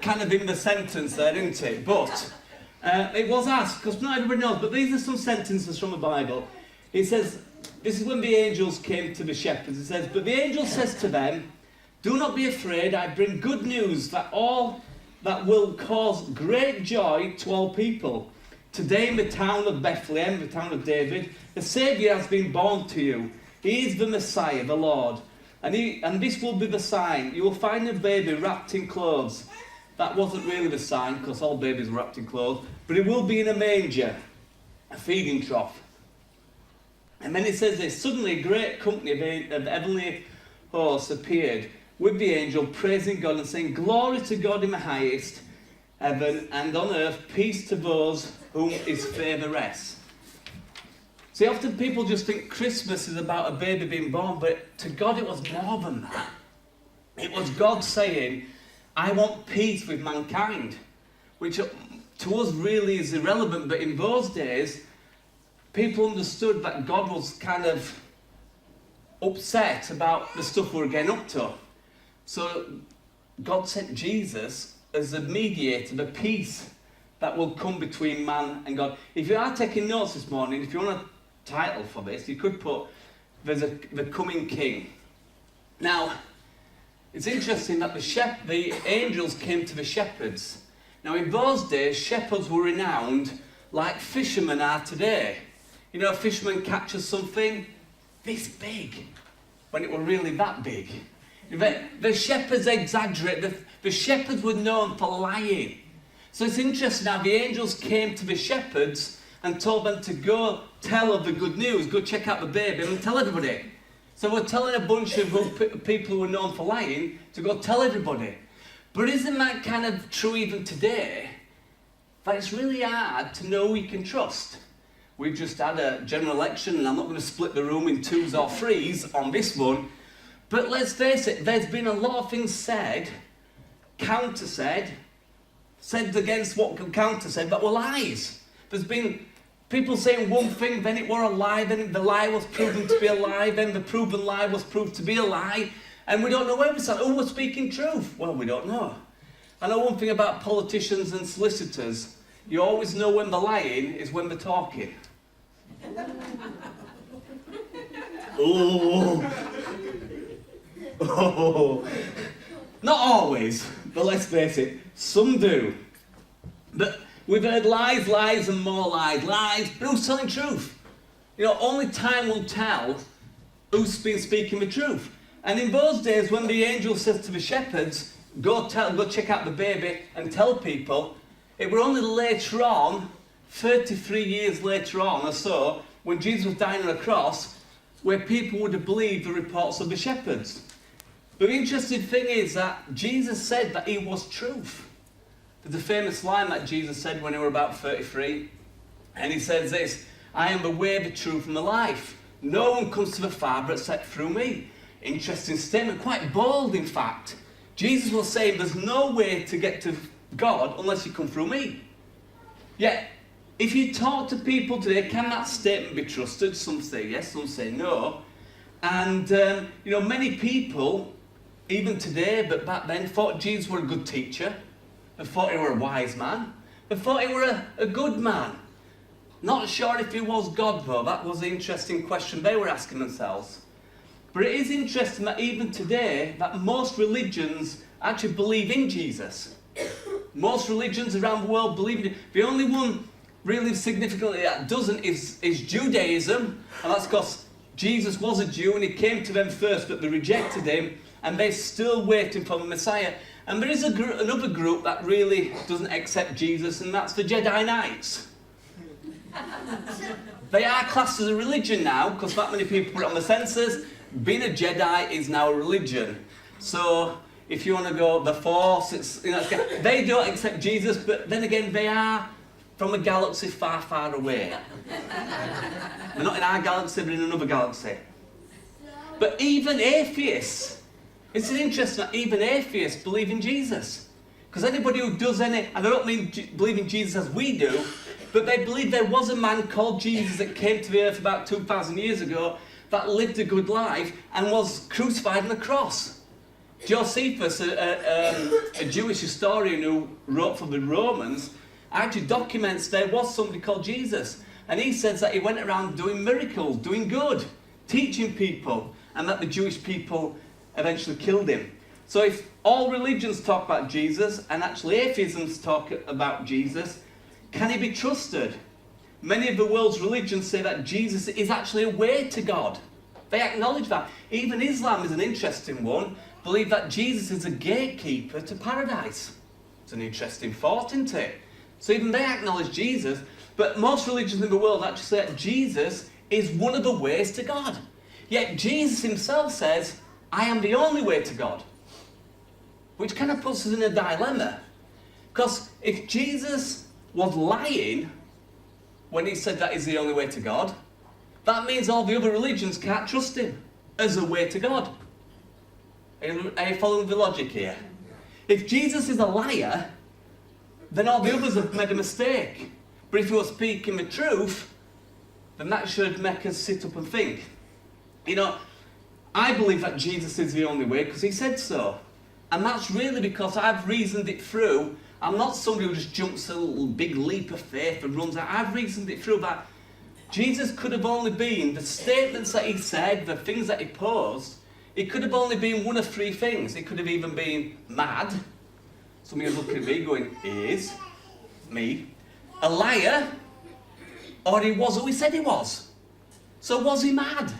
kind of in the sentence there, isn't it? But it was asked, because not everybody knows, but these are some sentences from the Bible. It says, this is when the angels came to the shepherds. It says, but the angel says to them, do not be afraid, I bring good news that will cause great joy to all people. Today in the town of Bethlehem, the town of David, the Saviour has been born to you. He is the Messiah, the Lord. And this will be the sign. You will find a baby wrapped in clothes. That wasn't really the sign, because all babies were wrapped in clothes. But it will be in a manger, a feeding trough. And then it says this, suddenly a great company of heavenly hosts appeared with the angel, praising God and saying, glory to God in the highest heaven, and on earth peace to those whom his favour rests. See, often people just think Christmas is about a baby being born, but to God it was more than that. It was God saying, I want peace with mankind, which to us really is irrelevant, but in those days, people understood that God was kind of upset about the stuff we were getting up to. So God sent Jesus as a mediator, the peace that will come between man and God. If you are taking notes this morning, if you want a title for this, you could put, the coming king. Now, it's interesting that the angels came to the shepherds. Now, in those days, shepherds were renowned like fishermen are today. You know, a fisherman catches something this big, when it were really that big. The shepherds exaggerate. The shepherds were known for lying. So it's interesting how the angels came to the shepherds and told them to go tell of the good news, go check out the baby and tell everybody. So we're telling a bunch of people who are known for lying to go tell everybody. But isn't that kind of true even today? That it's really hard to know who you can trust. We've just had a general election, and I'm not going to split the room in twos or threes on this one. But let's face it, there's been a lot of things said, said against what counter said, that were lies. There's been people saying one thing, then it were a lie, then the lie was proven to be a lie, then the proven lie was proved to be a lie, and we don't know where we stand. Who was speaking truth? Well, we don't know. I know one thing about politicians and solicitors. You always know when they're lying is when they're talking. Oh. Not always, but let's face it, some do. But we've heard lies, lies and more lies, but who's telling truth? You know, only time will tell who's been speaking the truth. And in those days, when the angel says to the shepherds, go check out the baby and tell people, it were only later on, 33 years later on or so, when Jesus was dying on a cross, where people would have believed the reports of the shepherds. But the interesting thing is that Jesus said that he was truth. There's a famous line that Jesus said when he was about 33, and he says this, I am the way, the truth and the life. No one comes to the Father except through me. Interesting statement, quite bold in fact. Jesus was saying there's no way to get to God unless you come through me. Yet, if you talk to people today, can that statement be trusted? Some say yes, some say no. And, you know, many people, even today, but back then, thought Jesus were a good teacher. They thought he were a wise man. They thought he were a good man. Not sure if he was God, though. That was the interesting question they were asking themselves. But it is interesting that even today, that most religions actually believe in Jesus. Most religions around the world believe in it. The only one really significantly that doesn't is Judaism, and that's because Jesus was a Jew and he came to them first, but they rejected him, and they're still waiting for the Messiah. And there is another group that really doesn't accept Jesus, and that's the Jedi Knights. They are classed as a religion now, because that many people put it on the census. Being a Jedi is now a religion. So if you want to go the Force, it's, you know, they don't accept Jesus, but then again, they are from a galaxy far, far away. They're not in our galaxy, but in another galaxy. But even atheists, it's interesting that even atheists believe in Jesus. Because anybody who does and I don't mean believe in Jesus as we do, but they believe there was a man called Jesus that came to the earth about 2,000 years ago that lived a good life and was crucified on the cross. Josephus, a Jewish historian who wrote for the Romans, actually documents there was somebody called Jesus. And he says that he went around doing miracles, doing good, teaching people, and that the Jewish people eventually killed him. So if all religions talk about Jesus, and actually atheisms talk about Jesus, can he be trusted? Many of the world's religions say that Jesus is actually a way to God. They acknowledge that. Even Islam is an interesting one. Believe that Jesus is a gatekeeper to paradise. It's an interesting thought, isn't it? So even they acknowledge Jesus, but most religions in the world actually say that Jesus is one of the ways to God. Yet Jesus himself says, I am the only way to God. Which kind of puts us in a dilemma. Because if Jesus was lying when he said that is the only way to God, that means all the other religions can't trust him as a way to God. Are you following the logic here? If Jesus is a liar, then all the others have made a mistake. But if he was speaking the truth, then that should make us sit up and think. You know, I believe that Jesus is the only way because he said so. And that's really because I've reasoned it through. I'm not somebody who just jumps a little big leap of faith and runs out. I've reasoned it through that Jesus could have only been, the statements that he said, the things that he posed, it could have only been one of three things. It could have even been mad. Some of you are looking at me going, is me. A liar, or he was who he said he was. So was he mad?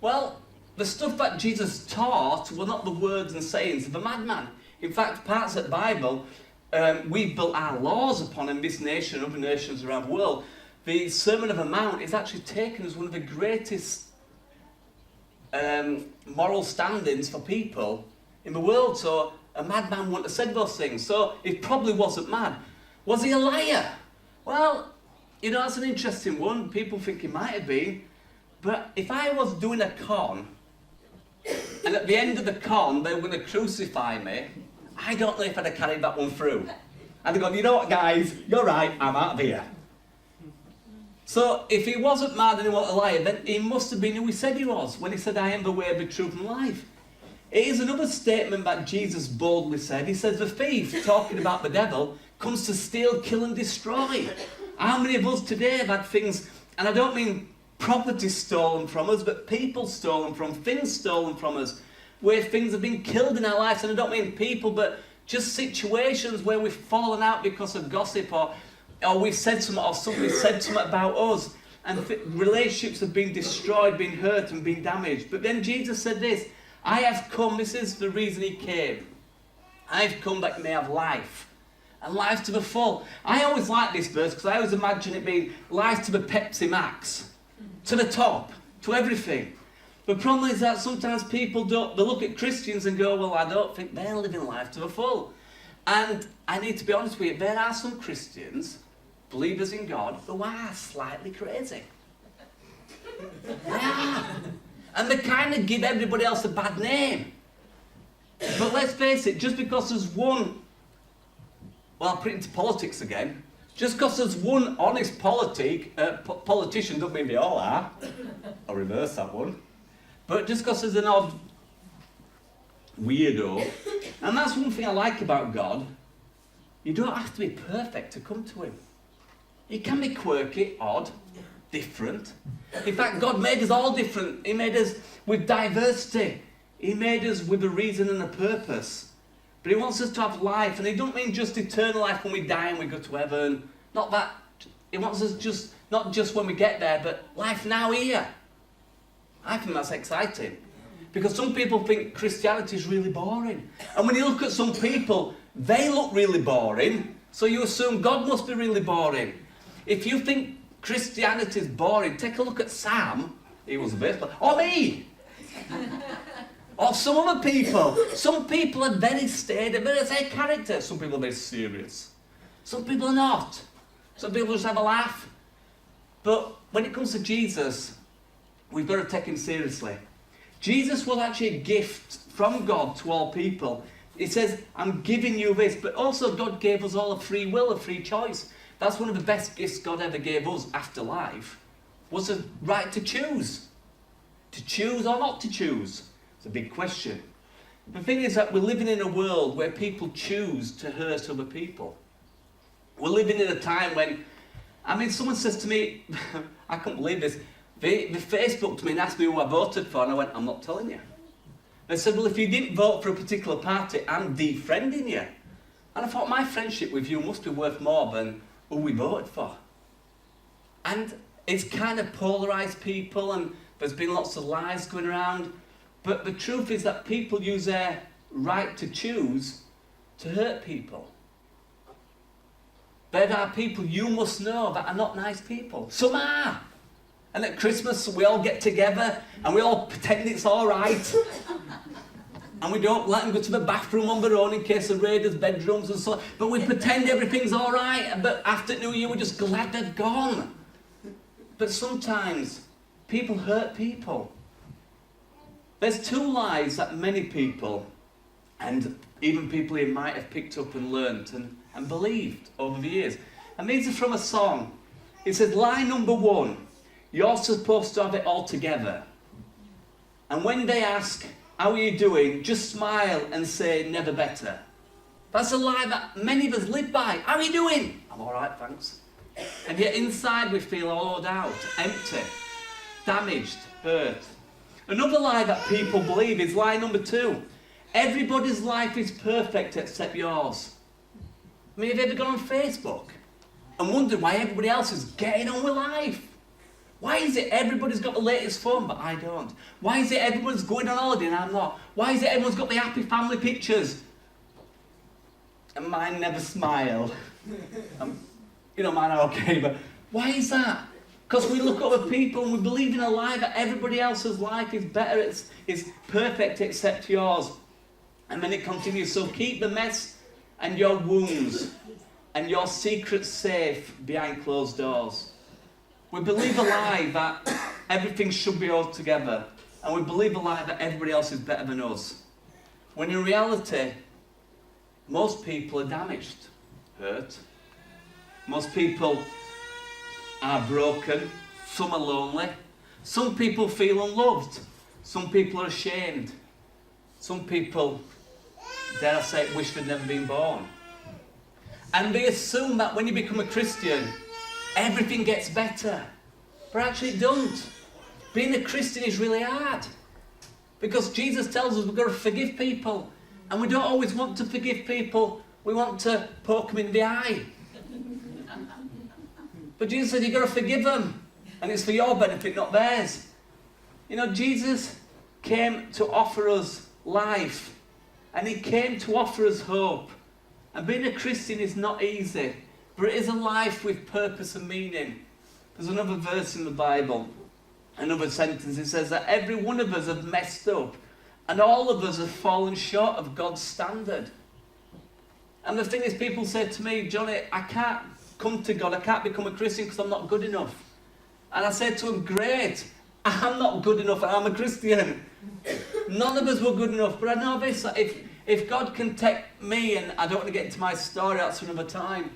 Well, the stuff that Jesus taught were not the words and sayings of a madman. In fact, parts of the Bible, we've built our laws upon in this nation and other nations around the world. The Sermon on the Mount is actually taken as one of the greatest moral standings for people in the world. So a madman wouldn't have said those things. So he probably wasn't mad. Was he a liar? Well, you know, that's an interesting one. People think he might have been. But if I was doing a con, and at the end of the con they were going to crucify me, I don't know if I'd have carried that one through. I'd have gone, you know what guys, you're right, I'm out of here. So if he wasn't mad and he wasn't a liar, then he must have been who he said he was when he said, I am the way, the truth and life. It is another statement that Jesus boldly said. He says, the thief, talking about the devil, comes to steal, kill and destroy. How many of us today have had things, and I don't mean property stolen from us, but people stolen from, things stolen from us, where things have been killed in our lives, and I don't mean people, but just situations where we've fallen out because of gossip, or we've said something, or somebody said something about us, and relationships have been destroyed, been hurt and been damaged. But then Jesus said this, I have come, this is the reason he came, I've come that you may have life, and life to the full. I always like this verse because I always imagine it being life to the Pepsi Max, to the top, to everything. The problem is that sometimes people they look at Christians and go, well, I don't think they're living life to the full. And I need to be honest with you, there are some Christians, believers in God, who are slightly crazy. They are. And they kind of give everybody else a bad name. But let's face it, just because there's one, well, I'll put it into politics again, just because there's one honest politician doesn't mean they all are. I'll reverse that one. But just because there's an odd weirdo, and that's one thing I like about God, you don't have to be perfect to come to him. You can be quirky, odd, different. In fact, God made us all different. He made us with diversity. He made us with a reason and a purpose. But he wants us to have life, and he don't mean just eternal life when we die and we go to heaven. Not that. He wants us just, not just when we get there, but life now here. I think that's exciting. Because some people think Christianity is really boring. And when you look at some people, they look really boring, so you assume God must be really boring. If you think Christianity is boring, take a look at Sam, he was a bass player, or me. Or some other people. Some people are very staid, very say character. Some people are very serious. Some people are not. Some people just have a laugh. But when it comes to Jesus, we've got to take him seriously. Jesus was actually a gift from God to all people. He says, I'm giving you this, but also God gave us all a free will, a free choice. That's one of the best gifts God ever gave us after life, was the right to choose. To choose or not to choose. It's a big question. The thing is that we're living in a world where people choose to hurt other people. We're living in a time when, someone says to me, I can't believe this, they Facebooked me and asked me who I voted for, and I went, I'm not telling you. They said, well, if you didn't vote for a particular party, I'm defriending you. And I thought, my friendship with you must be worth more than who we voted for. And it's kind of polarised people, and there's been lots of lies going around. But the truth is that people use their right to choose to hurt people. There are people you must know that are not nice people. Some are. And at Christmas we all get together and we all pretend it's all right. And we don't let them go to the bathroom on their own in case of raiders' bedrooms and so on. But we pretend everything's all right. But after New Year we're just glad they're gone. But sometimes people hurt people. There's two lies that many people, and even people here, might have picked up and learnt and believed over the years. And these are from a song. It says, lie number 1, you're supposed to have it all together. And when they ask, how are you doing? Just smile and say, never better. That's a lie that many of us live by. How are you doing? I'm all right, thanks. And yet inside we feel hollowed out, empty, damaged, hurt. Another lie that people believe is lie number 2. Everybody's life is perfect except yours. Have you ever gone on Facebook and wondered why everybody else is getting on with life? Why is it everybody's got the latest phone but I don't? Why is it everyone's going on holiday and I'm not? Why is it everyone's got the happy family pictures and mine never smile? Mine are okay, but why is that? Because we look at other people and we believe in a lie that everybody else's life is better, it's perfect except yours. And then it continues, so keep the mess and your wounds and your secrets safe behind closed doors. We believe a lie that everything should be all together, and we believe a lie that everybody else is better than us. When in reality, most people are damaged, hurt. Most people are broken, some are lonely, some people feel unloved, some people are ashamed, some people, dare I say, wish they'd never been born. And they assume that when you become a Christian, everything gets better. But actually it don't. Being a Christian is really hard. Because Jesus tells us we've got to forgive people. And we don't always want to forgive people, we want to poke them in the eye. But Jesus said you've got to forgive them. And it's for your benefit, not theirs. Jesus came to offer us life. And he came to offer us hope. And being a Christian is not easy. But it is a life with purpose and meaning. There's another verse in the Bible, another sentence. It says that every one of us have messed up. And all of us have fallen short of God's standard. And the thing is, people say to me, Johnny, I can't come to God, I can't become a Christian because I'm not good enough. And I said to him, great, I'm not good enough and I'm a Christian. None of us were good enough, but I know this, that if God can take me, and I don't want to get into my story, that's for another time,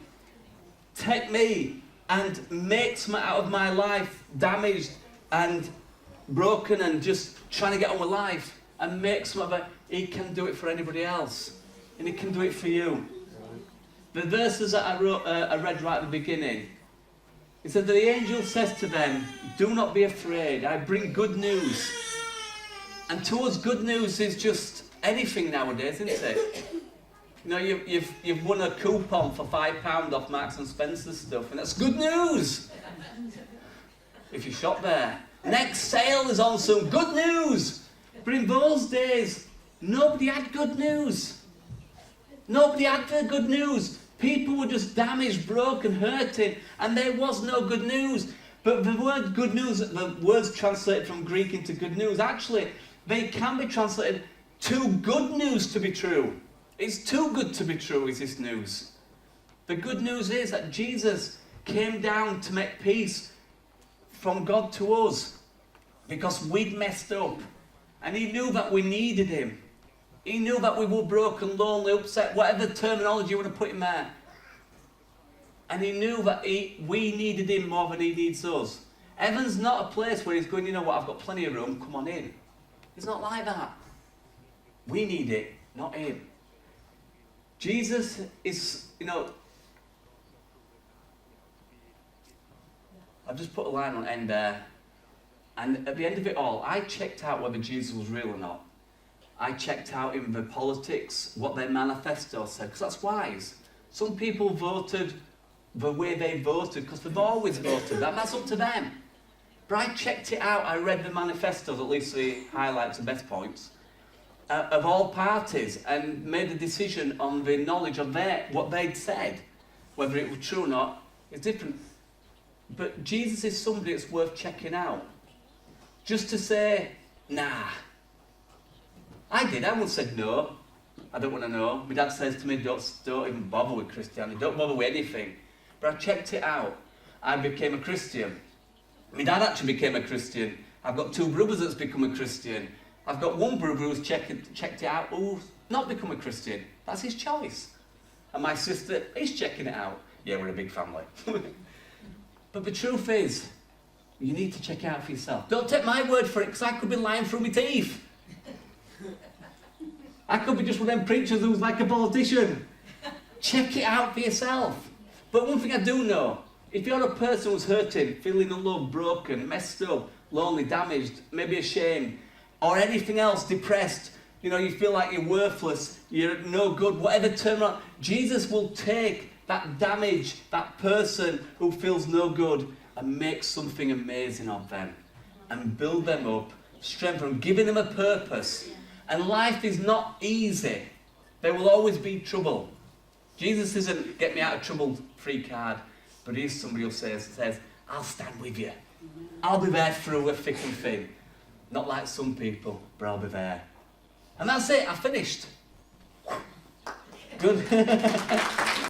take me and make something out of my life, damaged and broken and just trying to get on with life, and make something of it, he can do it for anybody else. And he can do it for you. The verses that I read right at the beginning, it said that the angel says to them, do not be afraid, I bring good news. And to us, good news is just anything nowadays, isn't it? You've won a coupon for £5 off Marks and Spencer stuff, and that's good news. If you shop there. Next sale is on some good news. But in those days, nobody had good news. Nobody had the good news. People were just damaged, broken, hurting, and there was no good news. But the word good news, the words translated from Greek into good news, actually, they can be translated too good news to be true. It's too good to be true, is this news. The good news is that Jesus came down to make peace from God to us because we'd messed up. And he knew that we needed him. He knew that we were broken, lonely, upset, whatever terminology you want to put in there. And he knew that we needed him more than he needs us. Heaven's not a place where he's going, you know what, I've got plenty of room, come on in. It's not like that. We need it, not him. Jesus is, I've just put a line on end there. And at the end of it all, I checked out whether Jesus was real or not. I checked out in the politics what their manifesto said, because that's wise. Some people voted the way they voted because they've always voted. That's up to them. But I checked it out. I read the manifestos, at least the highlights and best points, of all parties, and made a decision on the knowledge of what they'd said. Whether it was true or not is different. But Jesus is somebody that's worth checking out. Just to say, nah. I once said no. I don't want to know. My dad says to me, don't even bother with Christianity. Don't bother with anything. But I checked it out. I became a Christian. My dad actually became a Christian. I've got 2 brothers that's become a Christian. I've got one brother who's checked it out who's not become a Christian. That's his choice. And my sister is checking it out. Yeah, we're a big family. But the truth is, you need to check it out for yourself. Don't take my word for it, because I could be lying through my teeth. I could be just one of them preachers who's like a politician. Check it out for yourself. But one thing I do know, if you're a person who's hurting, feeling unloved, broken, messed up, lonely, damaged, maybe ashamed, or anything else, depressed, you feel like you're worthless, you're no good, whatever turn around, Jesus will take that damage, that person who feels no good, and make something amazing of them, and build them up, strengthen them, giving them a purpose. And life is not easy. There will always be trouble. Jesus isn't get me out of trouble free card, but he's somebody who says, I'll stand with you. I'll be there through a thick and thin. Not like some people, but I'll be there. And that's it, I finished. Good.